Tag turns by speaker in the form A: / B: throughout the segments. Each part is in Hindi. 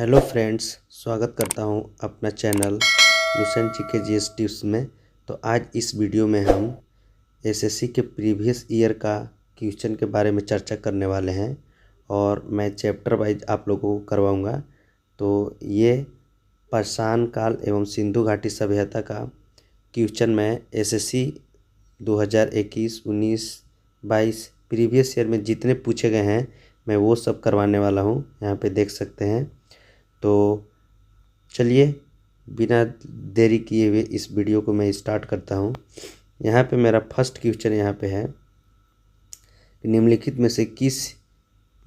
A: हेलो फ्रेंड्स, स्वागत करता हूं अपना channel mission GK GS tips में। तो आज इस वीडियो में हम एसएससी के प्रीवियस ईयर का क्वेश्चन के बारे में चर्चा करने वाले हैं और मैं चैप्टर वाइज आप लोगों को करवाऊंगा। तो ये पाषाण काल एवं सिंधु घाटी सभ्यता का क्वेश्चन मैं एसएससी 2021, 19, 22 प्रीवियस ईयर में जितने पूछे गए हैं मैं वो सब करवाने वाला हूँ। यहाँ पे देख सकते हैं। तो चलिए बिना देरी किए हुए इस वीडियो को मैं स्टार्ट करता हूँ। यहाँ पे मेरा फर्स्ट क्वेश्चन यहाँ पे है, निम्नलिखित में से किस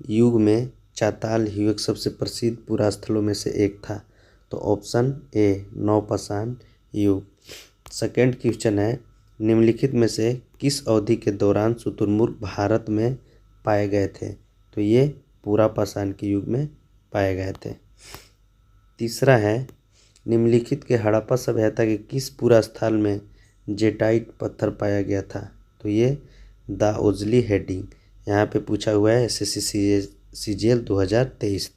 A: युग में चाताल युग सबसे प्रसिद्ध पुरास्थलों में से एक था? तो ऑप्शन ए नवपाषाण युग। सेकेंड क्वेश्चन है, निम्नलिखित में से किस अवधि के दौरान शुतुरमुर्ग भारत में पाए गए थे? तो ये पुरापाषाण के युग में पाए गए थे। तीसरा है, निम्नलिखित के हड़प्पा सभ्यता के किस पुरास्थल में जेटाइट पत्थर पाया गया था? तो ये दाओजली हेडिंग यहाँ पे पूछा हुआ है एसएससी सीजीएल 2023।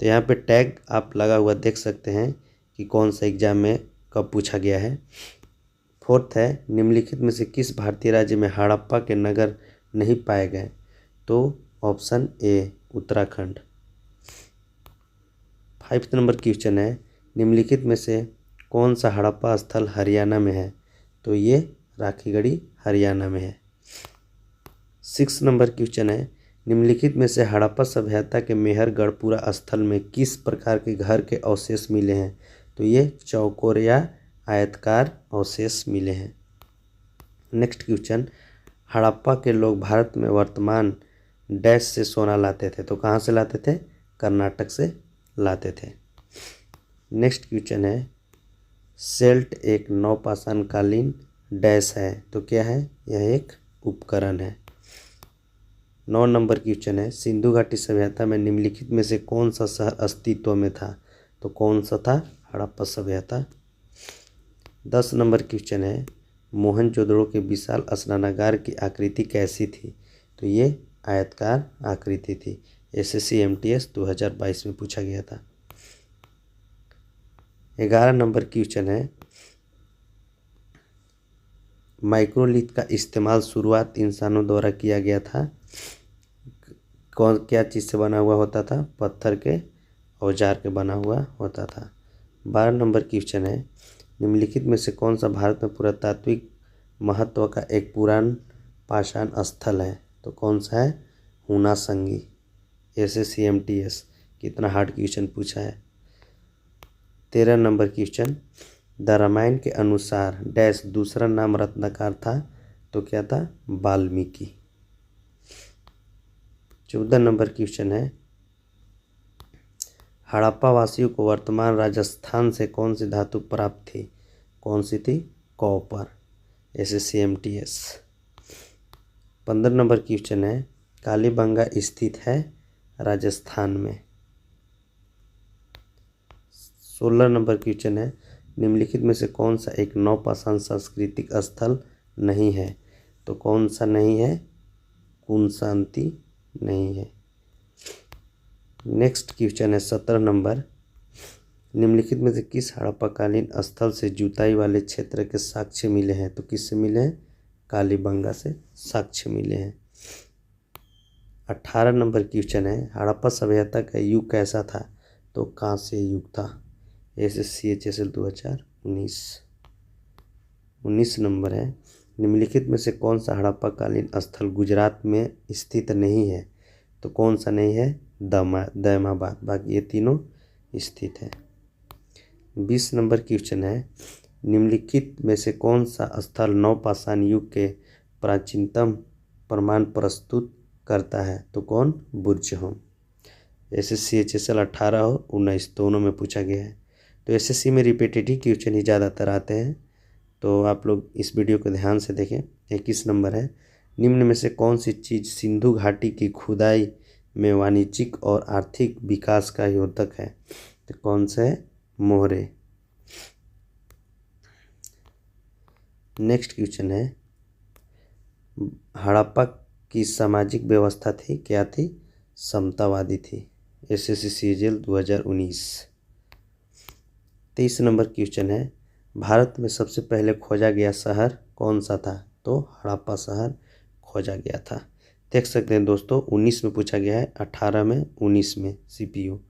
A: तो यहाँ पे टैग आप लगा हुआ देख सकते हैं कि कौन सा एग्जाम में कब पूछा गया है। फोर्थ है, निम्नलिखित में से किस भारतीय राज्य में हड़प्पा के नगर नहीं पाए गए? तो option A Uttarakhand. 5th number question है, निम्नलिखित में से कौन सा हड़प्पा स्थल हरियाणा में है? तो ये राखीगढ़ी हरियाणा में है। 6th नंबर क्वेश्चन है, निम्नलिखित में से हड़प्पा सभ्यता के मेहरगढ़पुरा स्थल में किस प्रकार के घर के अवशेष मिले हैं? तो ये चौकोर या आयताकार अवशेष मिले हैं। नेक्स्ट क्वेश्चन, हड़प्पा के लोग भारत में वर्तमान डैश से सोना लाते थे? तो कहाँ से लाते थे? कर्नाटक से लाते थे। नेक्स्ट क्वेश्चन है, सेल्ट एक नवपाषाणकालीन डैश है? तो क्या है? यह एक उपकरण है। 9 नंबर क्वेश्चन है, सिंधु घाटी सभ्यता में निम्नलिखित में से कौन सा शहर अस्तित्व में था? तो कौन सा था? हड़प्पा सभ्यता। 10 नंबर क्वेश्चन है, मोहनजोदड़ो के विशाल स्नानागार की आकृति कैसी थी? तो ये आयताकार आकृति थी। एसएससी एमटीएस 2022 में पूछा गया था। 11 नंबर क्वेश्चन है, माइक्रोलिथ का इस्तेमाल शुरुआत इंसानों द्वारा किया गया था? क्या चीज़ से बना हुआ होता था? पत्थर के औजार के बना हुआ होता था। 12 नंबर क्वेश्चन है, निम्नलिखित में से कौन सा भारत में पुरातात्विक महत्व का एक पुरान पाषाण स्थल है? तो कौन सा है? हुनासंगी। एसएससी एमटीएस कितना हार्ड क्वेश्चन पूछा है। 13 नंबर क्वेश्चन, द रामायण के अनुसार डैश दूसरा नाम रत्नाकर था? तो क्या था? वाल्मीकि। 14 नंबर क्वेश्चन है, हड़प्पा वासियों को वर्तमान राजस्थान से कौन सी धातु प्राप्त थी? कौन सी थी? Copper. SSC MTS. 15 number question है, कालीबंगा स्थित है राजस्थान में। 16 नंबर क्वेश्चन है, निम्नलिखित में से कौन सा एक नवपाषाण सांस्कृतिक स्थल नहीं है? तो कौन सा नहीं है? कुनशांति नहीं है। नेक्स्ट क्वेश्चन है 17 नंबर, निम्नलिखित में से किस हड़प्पाकालीन स्थल से जुताई वाले क्षेत्र के साक्ष्य मिले हैं? तो किससे मिले हैं? कालीबंगा से साक्ष्य मिले हैं। 18 नंबर क्वेश्चन है, हड़प्पा सभ्यता का युग कैसा था? तो कांस्य युग था। SSC HSL 2019। 19 नंबर है, निम्नलिखित में से कौन सा हड़प्पाकालीन स्थल गुजरात में स्थित नहीं है? तो कौन सा नहीं है? दैमाबाद। बाकी ये तीनों स्थित है। 20 नंबर क्वेश्चन है, निम्नलिखित में से कौन सा स्थल नवपाषाण युग के प्राचीनतम प्रमाण प्रस्तुत करता है? तो कौन? बुर्ज होम। एसएससी एचएसएल 18 और 19 दोनों में पूछा गया है। तो एसएससी में रिपीटेटिव क्वेश्चन ही ज़्यादातर आते हैं, तो आप लोग इस वीडियो को ध्यान से देखें। 21 नंबर है, निम्न में से कौन सी चीज़ सिंधु घाटी की खुदाई में वाणिज्यिक और आर्थिक विकास का योद्धक है? तो कौन सा है? मोहरे। नेक्स्ट क्वेश्चन है, हड़प्पा की सामाजिक व्यवस्था थी? क्या थी? समतावादी थी। SSC CGL 2019। 23 नंबर क्वेश्चन है, भारत में सबसे पहले खोजा गया शहर कौन सा था? तो हड़प्पा शहर खोजा गया था। देख सकते हैं दोस्तों, 19 में पूछा गया है, 18 में, 19 में सीपीयू।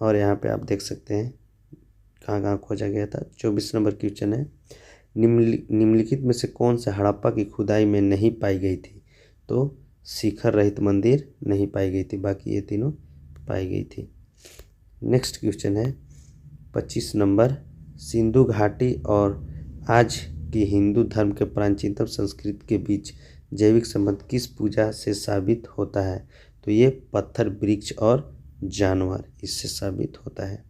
A: और यहाँ पे आप देख सकते हैं कहाँ कहाँ खोजा गया था। 24 नंबर क्वेश्चन है, निम्नलिखित में से कौन से हड़प्पा की खुदाई में नहीं पाई गई थी? तो शिखर रहित मंदिर नहीं पाई गई थी, बाकी ये तीनों पाई गई थी। नेक्स्ट क्वेश्चन है 25 नंबर, सिंधु घाटी और आज की हिंदू धर्म के प्राचीनतम संस्कृति के बीच जैविक संबंध किस पूजा से साबित होता है? तो ये पत्थर, वृक्ष और जानवर, इससे साबित होता है।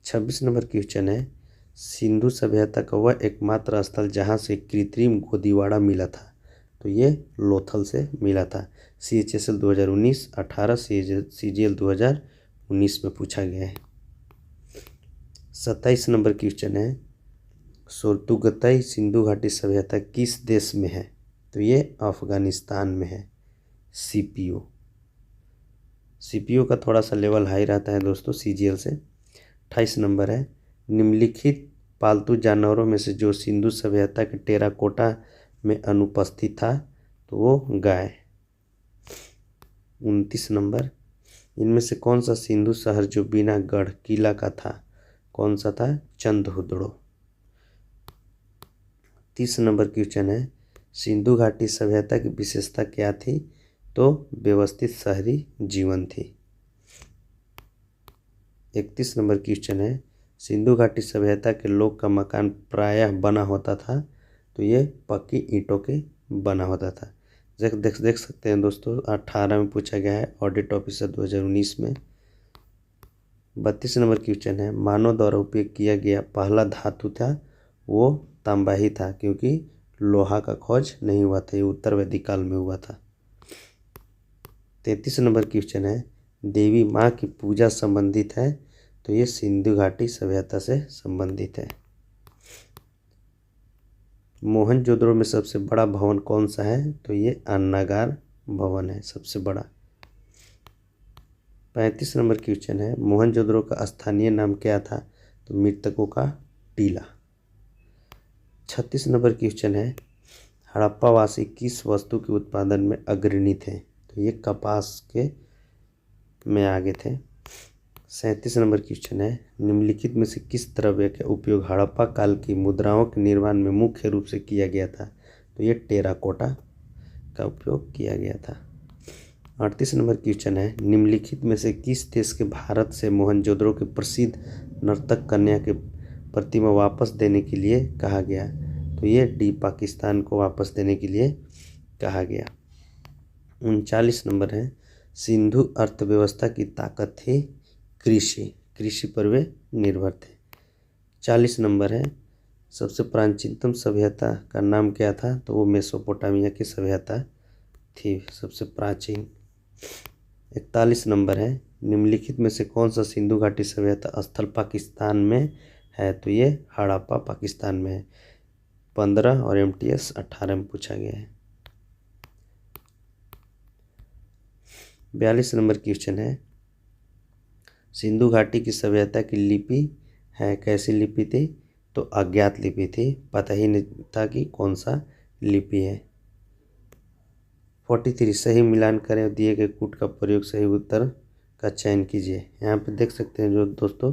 A: 26 नंबर क्वेश्चन है, सिंधु सभ्यता का वह एकमात्र स्थल जहाँ से कृत्रिम गोदीवाड़ा मिला था? तो ये लोथल से मिला था। CHSL 2019, 18 CGL 2019 में पूछा गया है। 27 नंबर क्वेश्चन है, सोरतुगतई सिंधु घाटी सभ्यता किस देश में है? तो ये अफगानिस्तान में है। सीपीयू का थोड़ा सा लेवल हाई रहता है दोस्तों सीजीएल से। 28 नंबर है, निम्नलिखित पालतू जानवरों में से जो सिंधु सभ्यता के टेराकोटा में अनुपस्थित था? तो वो गाय। 29 नंबर, इनमें से कौन सा सिंधु शहर जो बिना गढ़ किला का था? कौन सा था? चंदहुदड़ो। 30 नंबर क्वेश्चन है, सिंधु घाटी सभ्यता की विशेषता क्या थी? तो व्यवस्थित शहरी जीवन थी। 31 नंबर क्वेश्चन है, सिंधु घाटी सभ्यता के लोग का मकान प्रायः बना होता था? तो ये पक्की ईंटों के बना होता था। देख सकते हैं दोस्तों, 18 में पूछा गया है, ऑडिट ऑफिसर 2019 में। 32 नंबर क्वेश्चन है, मानव द्वारा उपयोग किया गया पहला धातु था? वो तांबा ही था, क्योंकि लोहा का खोज नहीं हुआ था, ये उत्तर वैदिक काल में हुआ था। 33 नंबर क्वेश्चन है, देवी माँ की पूजा संबंधित है? तो ये सिंधु घाटी सभ्यता से संबंधित है। मोहनजोदड़ो में सबसे बड़ा भवन कौन सा है? तो ये अन्नागार भवन है सबसे बड़ा। 35 नंबर क्वेश्चन है, मोहनजोदड़ो का स्थानीय नाम क्या था? तो मृतकों का टीला। 36 नंबर क्वेश्चन है, हड़प्पावासी किस वस्तु के उत्पादन में अग्रणी थे? तो ये कपास के में आगे थे। 37 नंबर क्वेश्चन है, निम्नलिखित में से किस द्रव्य का उपयोग हड़प्पा काल की मुद्राओं के निर्माण में मुख्य रूप से किया गया था? तो ये टेराकोटा का उपयोग किया गया था। 38 नंबर क्वेश्चन है, निम्नलिखित में से किस देश के भारत से मोहनजोदड़ो के प्रसिद्ध नर्तक कन्या के प्रतिमा वापस देने के लिए कहा गया? तो ये पाकिस्तान को वापस देने के लिए कहा गया। 39 नंबर है, सिंधु अर्थव्यवस्था की ताकत थी कृषि पर वे निर्भर थे। 40 नंबर है, सबसे प्राचीनतम सभ्यता का नाम क्या था? तो वो मेसोपोटामिया की सभ्यता थी सबसे प्राचीन। 41 नंबर है, निम्नलिखित में से कौन सा सिंधु घाटी सभ्यता स्थल पाकिस्तान में है? तो ये हड़प्पा पाकिस्तान में है। 15 और MTS 18 में पूछा गया है। 42 नंबर क्वेश्चन है, सिंधु घाटी की सभ्यता की लिपि है, कैसी लिपि थी? तो अज्ञात लिपि थी, पता ही नहीं था कि कौन सा लिपि है। 43, सही मिलान करें और दिए गए कूट का प्रयोग सही उत्तर का चयन कीजिए। यहाँ पे देख सकते हैं जो दोस्तों,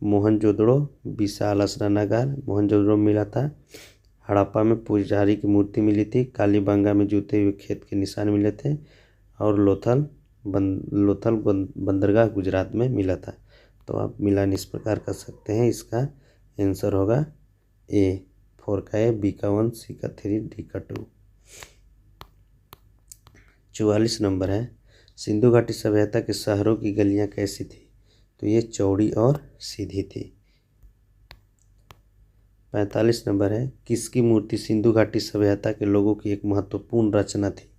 A: मोहनजोदड़ो विशाल स्नानागार मोहनजोदड़ो मिला था, हड़प्पा में पुजारी की मूर्ति मिली थी, कालीबंगा में जूते हुए खेत के निशान मिले थे, और लोथल बंदरगाह गुजरात में मिला था। तो आप मिलान इस प्रकार कर सकते हैं। इसका आंसर होगा A, 4 का A, B का 1, C का 3, D का 2। 44 नंबर है, सिंधु घाटी सभ्यता के शहरों की गलियां कैसी थी? तो ये चौड़ी और सीधी थी। 45 नंबर है, किसकी मूर्ति सिंधु घाटी सभ्यता के लोगों की एक महत्वपूर्ण रचना थी?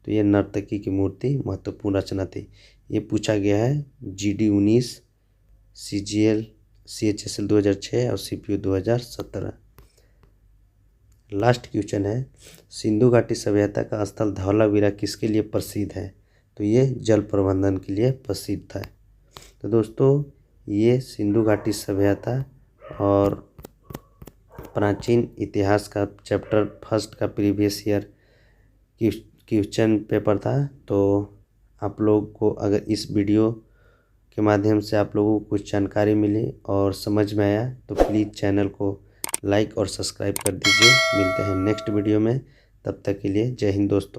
A: तो ये नर्तकी की मूर्ति महत्वपूर्ण रचना थी। ये पूछा गया है GD 19, CHSL 2006 और CPU 2017। लास्ट क्वेश्चन है, सिंधु घाटी सभ्यता का स्थल धौलावीरा किसके लिए प्रसिद्ध है? तो ये जल प्रबंधन के लिए प्रसिद्ध है। तो दोस्तों, ये सिंधु घाटी सभ्यता और प्राचीन इतिहास का चैप्टर फर्स्ट का प्रीवियस ईयर क्वेश्चन पेपर था। तो आप लोग को अगर इस वीडियो के माध्यम से आप लोगों को कुछ जानकारी मिली और समझ में आया तो प्लीज़ चैनल को लाइक और सब्सक्राइब कर दीजिए। मिलते हैं नेक्स्ट वीडियो में, तब तक के लिए जय हिंद दोस्तों।